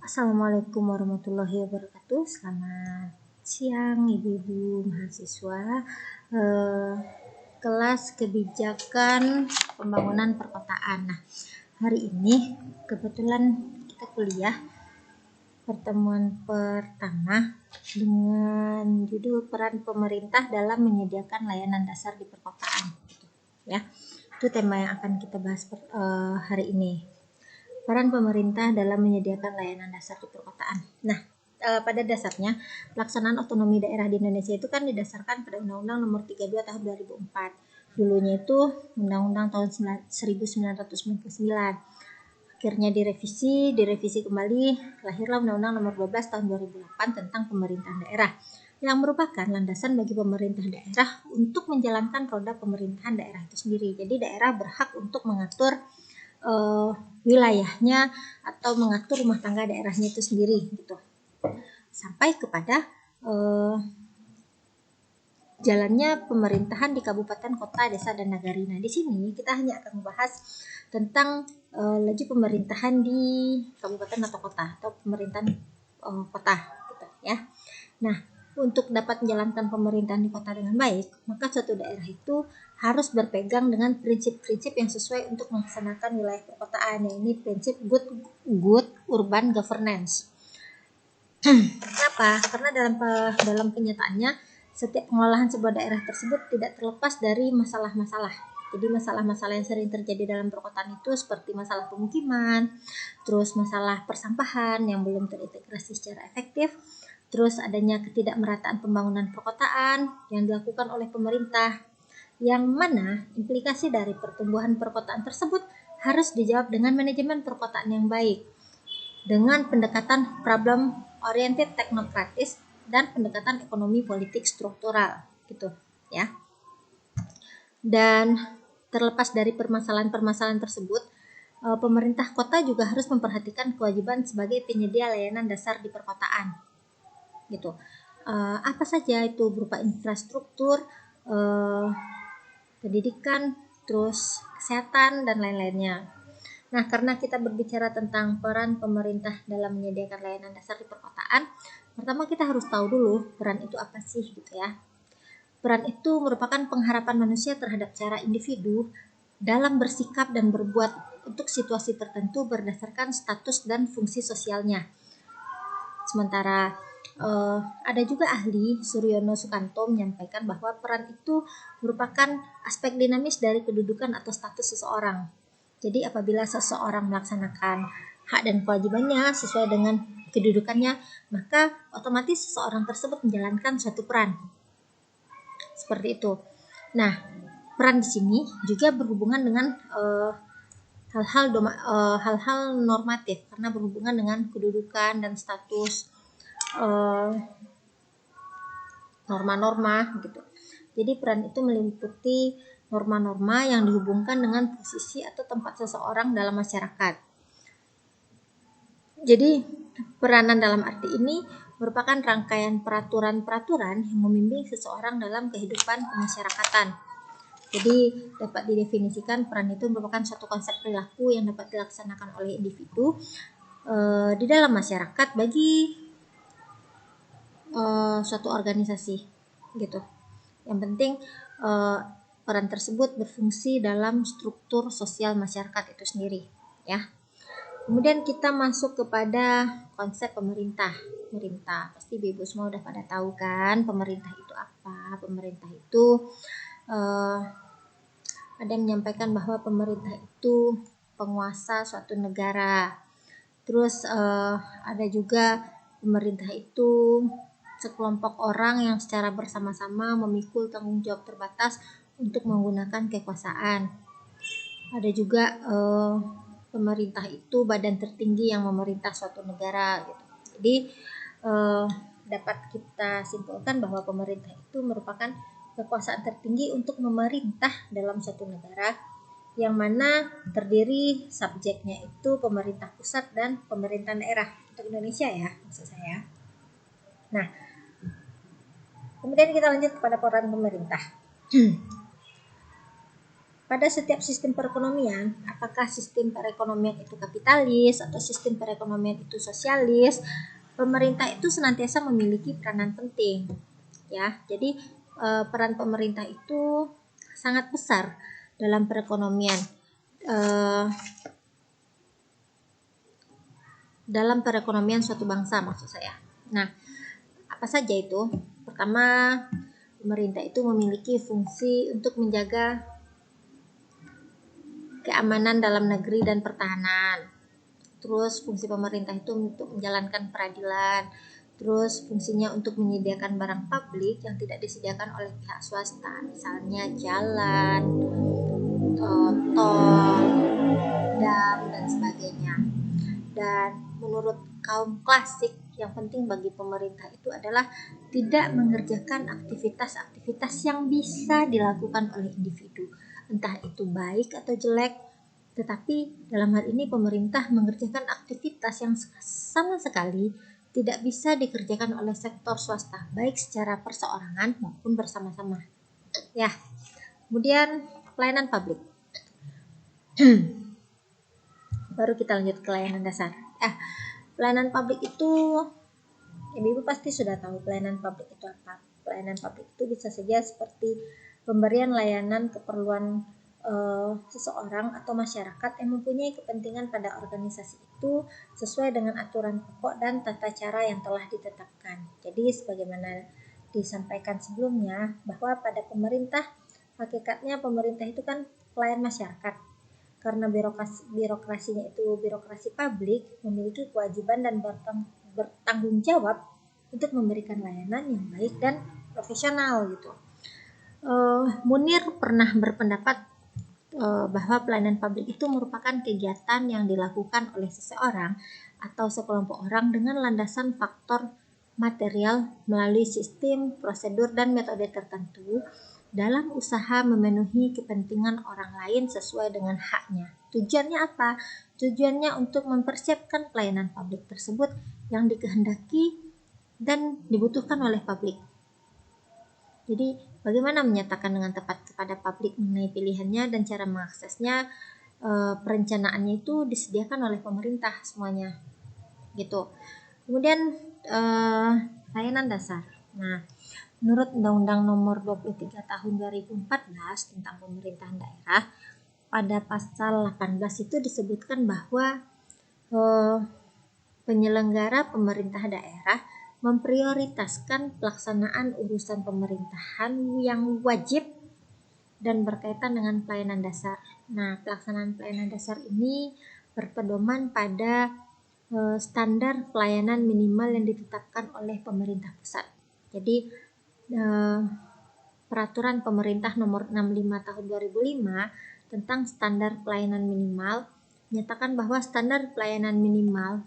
Assalamualaikum warahmatullahi wabarakatuh. Selamat siang ibu-ibu mahasiswa kelas kebijakan pembangunan perkotaan. Nah, hari ini kebetulan kita kuliah pertemuan pertama dengan judul peran pemerintah dalam menyediakan layanan dasar di perkotaan. Ya, itu tema yang akan kita bahas hari ini. Peran pemerintah dalam menyediakan layanan dasar di perkotaan. Nah, pada dasarnya pelaksanaan otonomi daerah di Indonesia itu kan didasarkan pada Undang-Undang Nomor 32 Tahun 2004. Dulunya itu Undang-Undang tahun 1999. Akhirnya direvisi kembali, lahirlah Undang-Undang Nomor 12 Tahun 2008 tentang pemerintahan daerah yang merupakan landasan bagi pemerintah daerah untuk menjalankan roda pemerintahan daerah itu sendiri. Jadi daerah berhak untuk mengatur wilayahnya atau mengatur rumah tangga daerahnya itu sendiri gitu, sampai kepada jalannya pemerintahan di kabupaten, kota, desa, dan nagari. Nah, di sini kita hanya akan membahas tentang laju pemerintahan di kabupaten atau kota atau pemerintahan kota gitu ya. Nah, untuk dapat menjalankan pemerintahan di kota dengan baik, maka suatu daerah itu harus berpegang dengan prinsip-prinsip yang sesuai untuk melaksanakan wilayah perkotaan. Ini prinsip good urban governance. Kenapa? Karena dalam kenyataannya setiap pengolahan sebuah daerah tersebut tidak terlepas dari masalah-masalah. Jadi masalah-masalah yang sering terjadi dalam perkotaan itu seperti masalah pemukiman, terus masalah persampahan yang belum terintegrasi secara efektif, terus adanya ketidakmerataan pembangunan perkotaan yang dilakukan oleh pemerintah, yang mana implikasi dari pertumbuhan perkotaan tersebut harus dijawab dengan manajemen perkotaan yang baik, dengan pendekatan problem oriented teknokratis dan pendekatan ekonomi politik struktural gitu ya. Dan terlepas dari permasalahan-permasalahan tersebut, pemerintah kota juga harus memperhatikan kewajiban sebagai penyedia layanan dasar di perkotaan gitu. Apa saja itu berupa infrastruktur, pendidikan, terus kesehatan dan lain-lainnya. Nah, karena kita berbicara tentang peran pemerintah dalam menyediakan layanan dasar di perkotaan, pertama kita harus tahu dulu peran itu apa sih gitu ya. Peran itu merupakan pengharapan manusia terhadap cara individu dalam bersikap dan berbuat untuk situasi tertentu berdasarkan status dan fungsi sosialnya. Sementara ada juga ahli Suryono Sukanto menyampaikan bahwa peran itu merupakan aspek dinamis dari kedudukan atau status seseorang. Jadi apabila seseorang melaksanakan hak dan kewajibannya sesuai dengan kedudukannya, maka otomatis seseorang tersebut menjalankan suatu peran. Seperti itu. Nah, peran di sini juga berhubungan dengan hal-hal normatif karena berhubungan dengan kedudukan dan status, norma-norma gitu. Jadi peran itu meliputi norma-norma yang dihubungkan dengan posisi atau tempat seseorang dalam masyarakat. Jadi peranan dalam arti ini merupakan rangkaian peraturan-peraturan yang membimbing seseorang dalam kehidupan kemasyarakatan. Jadi dapat didefinisikan peran itu merupakan suatu konsep perilaku yang dapat dilaksanakan oleh individu di dalam masyarakat bagi suatu organisasi gitu. Yang penting peran tersebut berfungsi dalam struktur sosial masyarakat itu sendiri ya. Kemudian kita masuk kepada konsep pemerintah. Pemerintah pasti ibu semua udah pada tahu kan pemerintah itu apa. Pemerintah itu ada yang menyampaikan bahwa pemerintah itu penguasa suatu negara. Terus ada juga pemerintah itu sekelompok orang yang secara bersama-sama memikul tanggung jawab terbatas untuk menggunakan kekuasaan. Ada juga pemerintah itu badan tertinggi yang memerintah suatu negara gitu. Jadi dapat kita simpulkan bahwa pemerintah itu merupakan kekuasaan tertinggi untuk memerintah dalam suatu negara, yang mana terdiri subjeknya itu pemerintah pusat dan pemerintah daerah untuk Indonesia ya maksud saya. Nah, kemudian kita lanjut kepada peran pemerintah. pada setiap sistem perekonomian, apakah sistem perekonomian itu kapitalis atau sistem perekonomian itu sosialis, pemerintah itu senantiasa memiliki peranan penting, ya. Jadi peran pemerintah itu sangat besar dalam perekonomian, suatu bangsa, maksud saya. Nah, apa saja itu? Pertama, pemerintah itu memiliki fungsi untuk menjaga keamanan dalam negeri dan pertahanan. Terus fungsi pemerintah itu untuk menjalankan peradilan. Terus fungsinya untuk menyediakan barang publik yang tidak disediakan oleh pihak swasta, misalnya jalan, tol, dam, dan sebagainya. Dan menurut kaum klasik, yang penting bagi pemerintah itu adalah tidak mengerjakan aktivitas-aktivitas yang bisa dilakukan oleh individu, entah itu baik atau jelek, tetapi dalam hal ini pemerintah mengerjakan aktivitas yang sama sekali tidak bisa dikerjakan oleh sektor swasta, baik secara perseorangan maupun bersama-sama. Ya, kemudian pelayanan publik. Baru kita lanjut ke layanan dasar. Pelayanan publik itu, Ibu pasti sudah tahu pelayanan publik itu apa. Pelayanan publik itu bisa saja seperti pemberian layanan keperluan seseorang atau masyarakat yang mempunyai kepentingan pada organisasi itu sesuai dengan aturan pokok dan tata cara yang telah ditetapkan. Jadi sebagaimana disampaikan sebelumnya, bahwa pada pemerintah, hakikatnya pemerintah itu kan pelayan masyarakat. Karena birokrasinya itu birokrasi publik, memiliki kewajiban dan bertanggung jawab untuk memberikan layanan yang baik dan profesional gitu. Munir pernah berpendapat bahwa pelayanan publik itu merupakan kegiatan yang dilakukan oleh seseorang atau sekelompok orang dengan landasan faktor material melalui sistem, prosedur, dan metode tertentu dalam usaha memenuhi kepentingan orang lain sesuai dengan haknya. Tujuannya apa? Tujuannya untuk mempersiapkan pelayanan publik tersebut yang dikehendaki dan dibutuhkan oleh publik. Jadi, bagaimana menyatakan dengan tepat kepada publik mengenai pilihannya dan cara mengaksesnya? Perencanaannya itu disediakan oleh pemerintah semuanya, gitu. Kemudian layanan dasar. Nah, menurut Undang-Undang Nomor 23 Tahun 2014 tentang Pemerintahan Daerah, pada pasal 18 itu disebutkan bahwa penyelenggara pemerintah daerah memprioritaskan pelaksanaan urusan pemerintahan yang wajib dan berkaitan dengan pelayanan dasar. Nah, pelaksanaan pelayanan dasar ini berpedoman pada standar pelayanan minimal yang ditetapkan oleh pemerintah pusat. Jadi, Peraturan Pemerintah Nomor 65 Tahun 2005 tentang standar pelayanan minimal menyatakan bahwa standar pelayanan minimal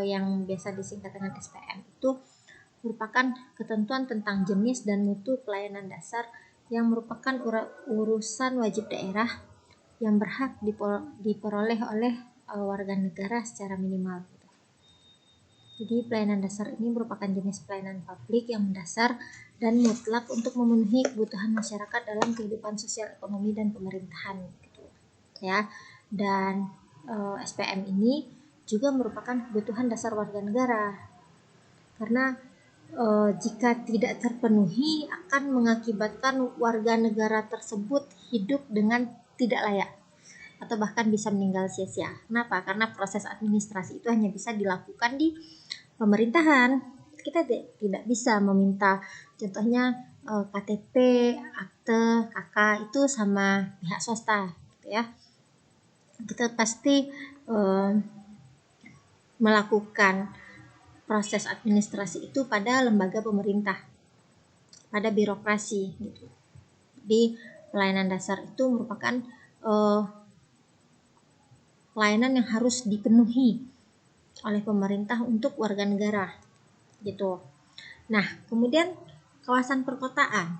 yang biasa disingkat dengan SPM itu merupakan ketentuan tentang jenis dan mutu pelayanan dasar yang merupakan urusan wajib daerah yang berhak diperoleh oleh warga negara secara minimal. Jadi pelayanan dasar ini merupakan jenis pelayanan publik yang mendasar dan mutlak untuk memenuhi kebutuhan masyarakat dalam kehidupan sosial, ekonomi, dan pemerintahan, gitu. Ya. Dan SPM ini juga merupakan kebutuhan dasar warga negara, karena jika tidak terpenuhi akan mengakibatkan warga negara tersebut hidup dengan tidak layak atau bahkan bisa meninggal sia-sia. Kenapa? Karena proses administrasi itu hanya bisa dilakukan di pemerintahan. Kita tidak bisa meminta, contohnya KTP, akte, KK itu sama pihak swasta, gitu ya. Kita pasti melakukan proses administrasi itu pada lembaga pemerintah, pada birokrasi, gitu. Jadi pelayanan dasar itu merupakan pelayanan yang harus dipenuhi oleh pemerintah untuk warga negara, gitu. Nah, kemudian kawasan perkotaan,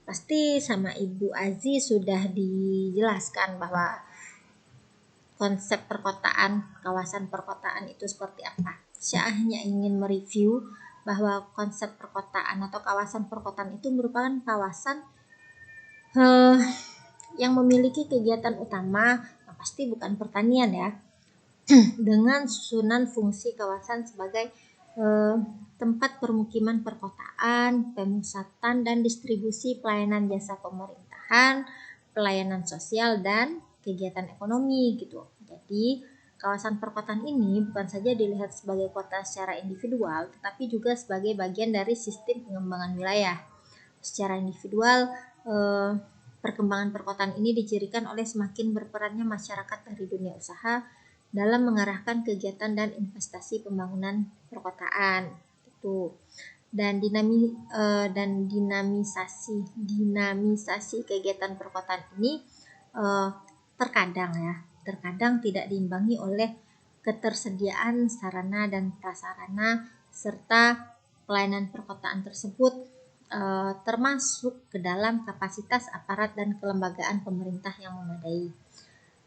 pasti sama Ibu Azi sudah dijelaskan bahwa konsep perkotaan, kawasan perkotaan itu seperti apa. Saya hanya ingin mereview bahwa konsep perkotaan atau kawasan perkotaan itu merupakan kawasan yang memiliki kegiatan utama yang pasti bukan pertanian ya, dengan susunan fungsi kawasan sebagai tempat permukiman perkotaan, pemusatan dan distribusi pelayanan jasa pemerintahan, pelayanan sosial dan kegiatan ekonomi gitu. Jadi kawasan perkotaan ini bukan saja dilihat sebagai kota secara individual, tetapi juga sebagai bagian dari sistem pengembangan wilayah. Secara individual, perkembangan perkotaan ini dicirikan oleh semakin berperannya masyarakat dari dunia usaha dalam mengarahkan kegiatan dan investasi pembangunan perkotaan itu, dan dinamisasi kegiatan perkotaan ini terkadang tidak diimbangi oleh ketersediaan sarana dan prasarana serta pelayanan perkotaan tersebut termasuk ke dalam kapasitas aparat dan kelembagaan pemerintah yang memadai.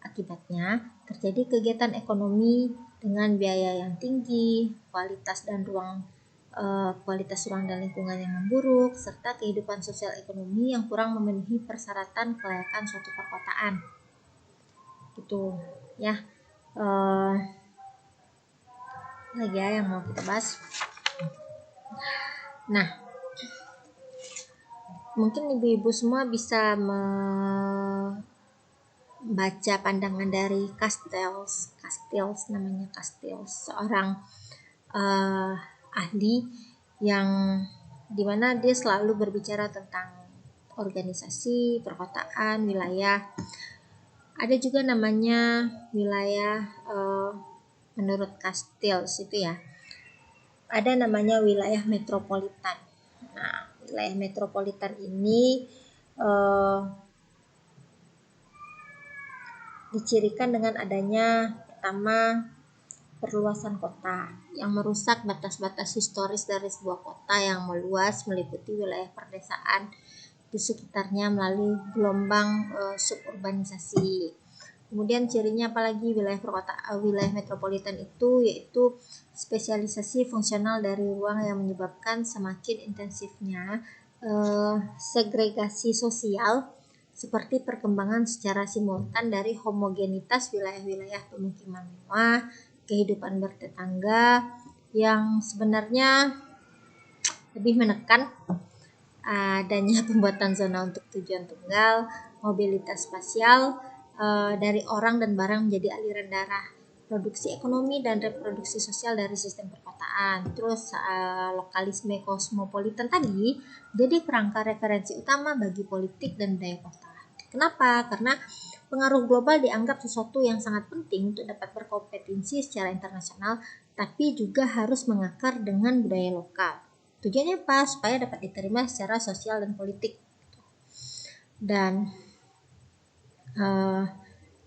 Akibatnya, terjadi kegiatan ekonomi dengan biaya yang tinggi, kualitas ruang dan lingkungan yang memburuk, serta kehidupan sosial ekonomi yang kurang memenuhi persyaratan kelayakan suatu perkotaan. Gitu ya. Lagi ya yang mau kita bahas. Nah, mungkin ibu-ibu semua bisa baca pandangan dari Castells namanya Castells, seorang ahli yang dimana dia selalu berbicara tentang organisasi, perkotaan, wilayah. Ada juga namanya wilayah menurut Castells itu ya, ada namanya wilayah metropolitan. Nah, wilayah metropolitan ini dicirikan dengan adanya pertama perluasan kota yang merusak batas-batas historis dari sebuah kota yang meluas meliputi wilayah perdesaan di sekitarnya melalui gelombang suburbanisasi. Kemudian cirinya apalagi wilayah metropolitan itu yaitu spesialisasi fungsional dari ruang yang menyebabkan semakin intensifnya segregasi sosial seperti perkembangan secara simultan dari homogenitas wilayah-wilayah pemukiman mewah, kehidupan bertetangga yang sebenarnya lebih menekan adanya pembuatan zona untuk tujuan tunggal, mobilitas spasial dari orang dan barang menjadi aliran darah, produksi ekonomi dan reproduksi sosial dari sistem perkotaan. Terus lokalisme kosmopolitan tadi jadi kerangka referensi utama bagi politik dan budaya kota. Kenapa? Karena pengaruh global dianggap sesuatu yang sangat penting untuk dapat berkompetisi secara internasional, tapi juga harus mengakar dengan budaya lokal. Tujuannya apa? Supaya dapat diterima secara sosial dan politik. Dan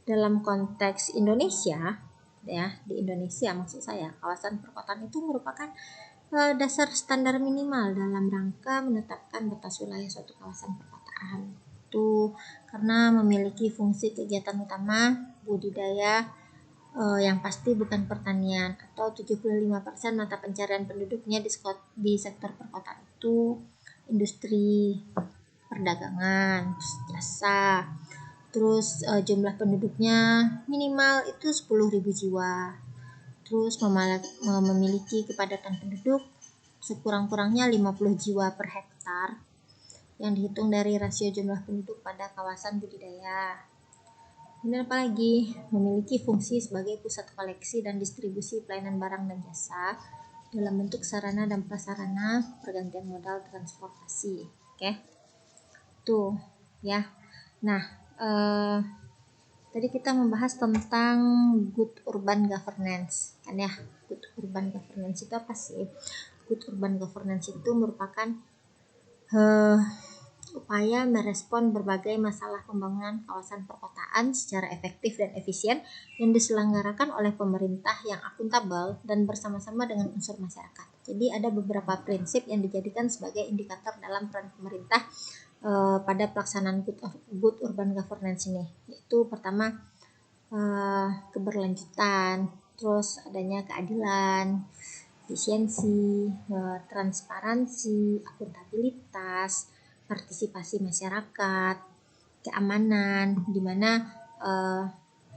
dalam konteks Indonesia, ya di Indonesia maksud saya, kawasan perkotaan itu merupakan dasar standar minimal dalam rangka menetapkan batas wilayah suatu kawasan perkotaan. Itu karena memiliki fungsi kegiatan utama budidaya yang pasti bukan pertanian, atau 75% mata pencarian penduduknya di sektor perkotaan itu industri, perdagangan, jasa. Terus jumlah penduduknya minimal itu 10.000 jiwa. Terus memiliki kepadatan penduduk sekurang-kurangnya 50 jiwa per hektar yang dihitung dari rasio jumlah penduduk pada kawasan budidaya. Kemudian apa lagi? Memiliki fungsi sebagai pusat koleksi dan distribusi pelayanan barang dan jasa dalam bentuk sarana dan prasarana pergantian modal transportasi. Oke. Tuh, ya. Nah, tadi kita membahas tentang good urban governance, kan ya? Good urban governance itu apa sih? Good urban governance itu merupakan upaya merespon berbagai masalah pembangunan kawasan perkotaan secara efektif dan efisien yang diselenggarakan oleh pemerintah yang akuntabel dan bersama-sama dengan unsur masyarakat. Jadi ada beberapa prinsip yang dijadikan sebagai indikator dalam peran pemerintah pada pelaksanaan good urban governance ini, yaitu pertama keberlanjutan, terus adanya keadilan, efisiensi, transparansi, akuntabilitas, partisipasi masyarakat, keamanan, di mana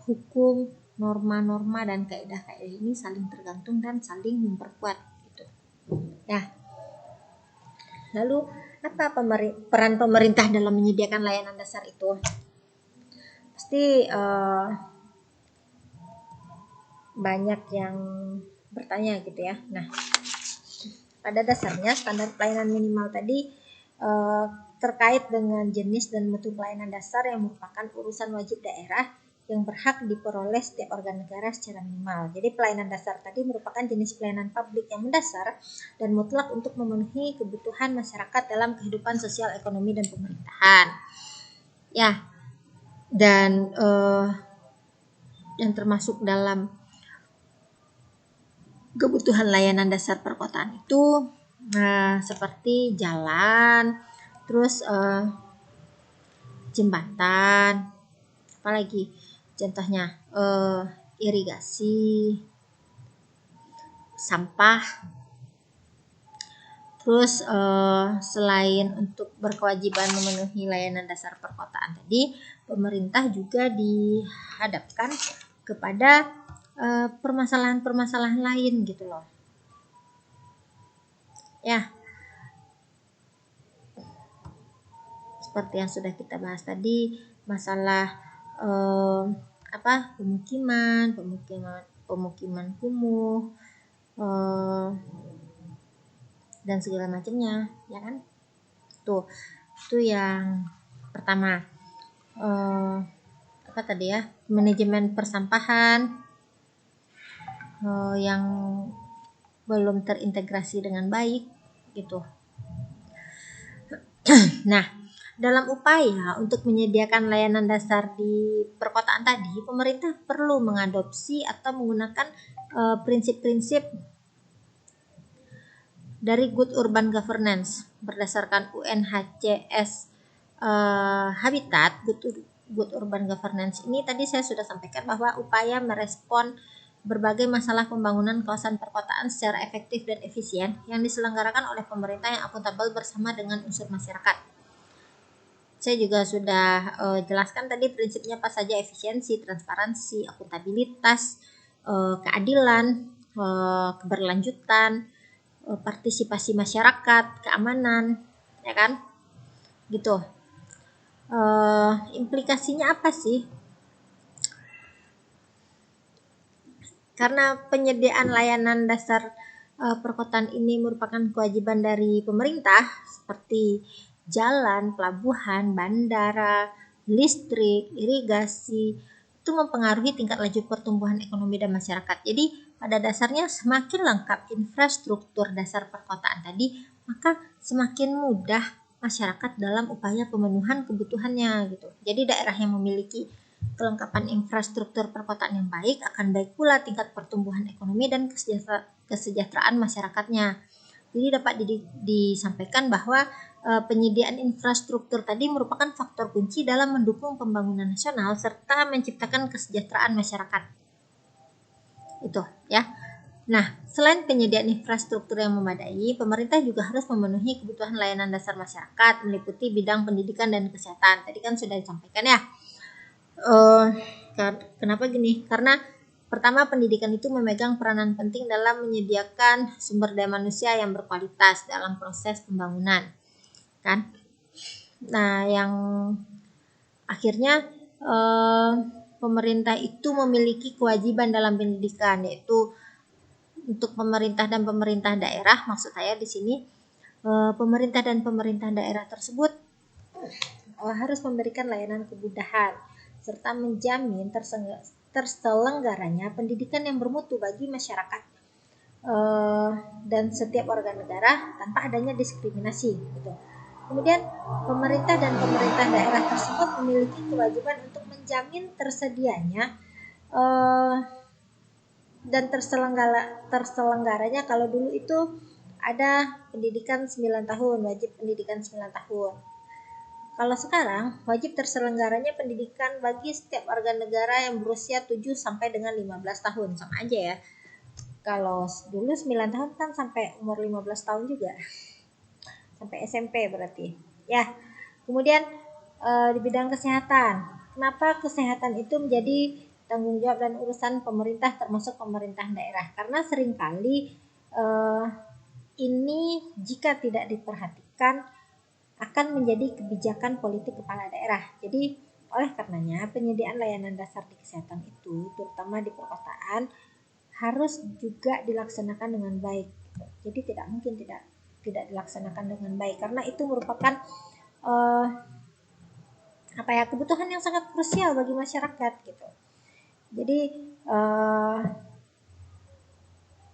hukum, norma-norma dan kaidah-kaidah ini saling tergantung dan saling memperkuat gitu. Nah, lalu apa peran pemerintah dalam menyediakan layanan dasar itu? Pasti banyak yang bertanya gitu ya. Nah, pada dasarnya standar pelayanan minimal tadi terkait dengan jenis dan mutu pelayanan dasar yang merupakan urusan wajib daerah yang berhak diperoleh setiap organ negara secara minimal. Jadi pelayanan dasar tadi merupakan jenis pelayanan publik yang mendasar dan mutlak untuk memenuhi kebutuhan masyarakat dalam kehidupan sosial, ekonomi, dan pemerintahan. Ya, dan yang termasuk dalam kebutuhan layanan dasar perkotaan itu seperti jalan, terus jembatan, apalagi contohnya irigasi, sampah. Terus selain untuk berkewajiban memenuhi layanan dasar perkotaan tadi, pemerintah juga dihadapkan kepada permasalahan-permasalahan lain gitu loh. Ya, seperti yang sudah kita bahas tadi, masalah pemukiman kumuh dan segala macamnya, ya kan? Tuh, itu yang pertama. Apa tadi ya? Manajemen persampahan yang belum terintegrasi dengan baik gitu. Nah, dalam upaya untuk menyediakan layanan dasar di perkotaan tadi, pemerintah perlu mengadopsi atau menggunakan prinsip-prinsip dari Good Urban Governance berdasarkan UNHCS Habitat. Good Urban Governance ini tadi saya sudah sampaikan bahwa upaya merespon berbagai masalah pembangunan kawasan perkotaan secara efektif dan efisien yang diselenggarakan oleh pemerintah yang akuntabel bersama dengan unsur masyarakat. Saya juga sudah jelaskan tadi prinsipnya apa saja: efisiensi, transparansi, akuntabilitas, keadilan, keberlanjutan, partisipasi masyarakat, keamanan, ya kan? Gitu. Implikasinya apa sih? Karena penyediaan layanan dasar perkotaan ini merupakan kewajiban dari pemerintah seperti jalan, pelabuhan, bandara, listrik, irigasi, itu mempengaruhi tingkat laju pertumbuhan ekonomi dan masyarakat. Jadi pada dasarnya semakin lengkap infrastruktur dasar perkotaan tadi, maka semakin mudah masyarakat dalam upaya pemenuhan kebutuhannya gitu. Jadi daerah yang memiliki kelengkapan infrastruktur perkotaan yang baik akan baik pula tingkat pertumbuhan ekonomi dan kesejahteraan masyarakatnya. Jadi dapat disampaikan bahwa penyediaan infrastruktur tadi merupakan faktor kunci dalam mendukung pembangunan nasional serta menciptakan kesejahteraan masyarakat. Itu ya. Nah, selain penyediaan infrastruktur yang memadai, pemerintah juga harus memenuhi kebutuhan layanan dasar masyarakat meliputi bidang pendidikan dan kesehatan. Tadi kan sudah disampaikan ya. Kenapa gini? Karena pertama, pendidikan itu memegang peranan penting dalam menyediakan sumber daya manusia yang berkualitas dalam proses pembangunan, kan? Nah, yang akhirnya pemerintah itu memiliki kewajiban dalam pendidikan, yaitu untuk pemerintah dan pemerintah daerah. Maksud saya di sini pemerintah dan pemerintah daerah tersebut harus memberikan layanan kemudahan serta menjamin terselenggaranya pendidikan yang bermutu bagi masyarakat dan setiap warga negara tanpa adanya diskriminasi gitu. Kemudian pemerintah dan pemerintah daerah tersebut memiliki kewajiban untuk menjamin tersedianya dan terselenggaranya, kalau dulu itu ada pendidikan 9 tahun, wajib pendidikan 9 tahun. Kalau sekarang, wajib terselenggaranya pendidikan bagi setiap warga negara yang berusia 7 sampai dengan 15 tahun. Sama aja ya. Kalau dulu 9 tahun kan sampai umur 15 tahun juga. Sampai SMP berarti. Ya. Kemudian di bidang kesehatan. Kenapa kesehatan itu menjadi tanggung jawab dan urusan pemerintah termasuk pemerintah daerah? Karena seringkali ini jika tidak diperhatikan akan menjadi kebijakan politik kepala daerah. Jadi oleh karenanya penyediaan layanan dasar di kesehatan itu terutama di perkotaan harus juga dilaksanakan dengan baik. Jadi tidak mungkin tidak dilaksanakan dengan baik karena itu merupakan kebutuhan yang sangat krusial bagi masyarakat gitu. Jadi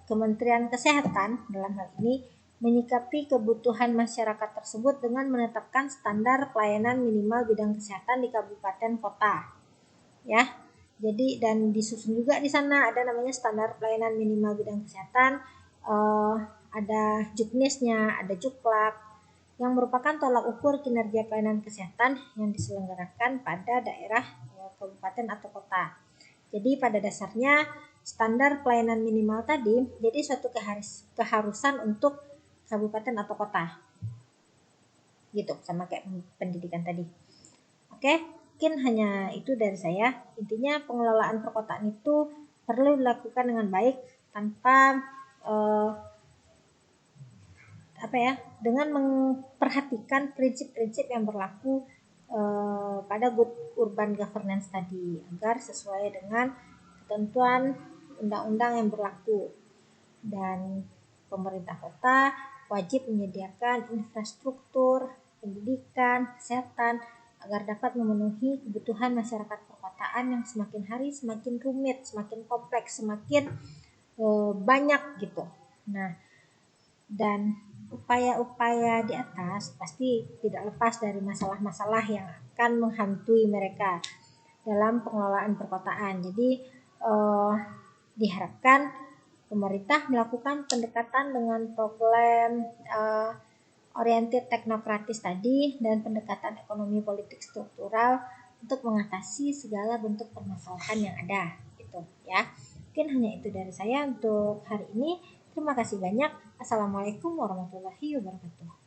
Kementerian Kesehatan dalam hal ini menyikapi kebutuhan masyarakat tersebut dengan menetapkan standar pelayanan minimal bidang kesehatan di kabupaten kota. Ya. Jadi dan disusun juga di sana ada namanya standar pelayanan minimal bidang kesehatan, ada juknisnya, ada juklak yang merupakan tolak ukur kinerja pelayanan kesehatan yang diselenggarakan pada daerah, kabupaten atau kota. Jadi pada dasarnya standar pelayanan minimal tadi jadi suatu keharusan untuk kabupaten atau kota. Gitu, sama kayak pendidikan tadi. Oke, mungkin hanya itu dari saya. Intinya pengelolaan perkotaan itu perlu dilakukan dengan baik tanpa dengan memperhatikan prinsip-prinsip yang berlaku pada good urban governance tadi agar sesuai dengan ketentuan undang-undang yang berlaku. Dan pemerintah kota wajib menyediakan infrastruktur pendidikan, kesehatan agar dapat memenuhi kebutuhan masyarakat perkotaan yang semakin hari semakin rumit, semakin kompleks, semakin banyak gitu. Nah, dan upaya-upaya di atas pasti tidak lepas dari masalah-masalah yang akan menghantui mereka dalam pengelolaan perkotaan. Jadi diharapkan pemerintah melakukan pendekatan dengan program oriented teknokratis tadi dan pendekatan ekonomi politik struktural untuk mengatasi segala bentuk permasalahan yang ada gitu ya. Mungkin hanya itu dari saya untuk hari ini. Terima kasih banyak. Assalamualaikum warahmatullahi wabarakatuh.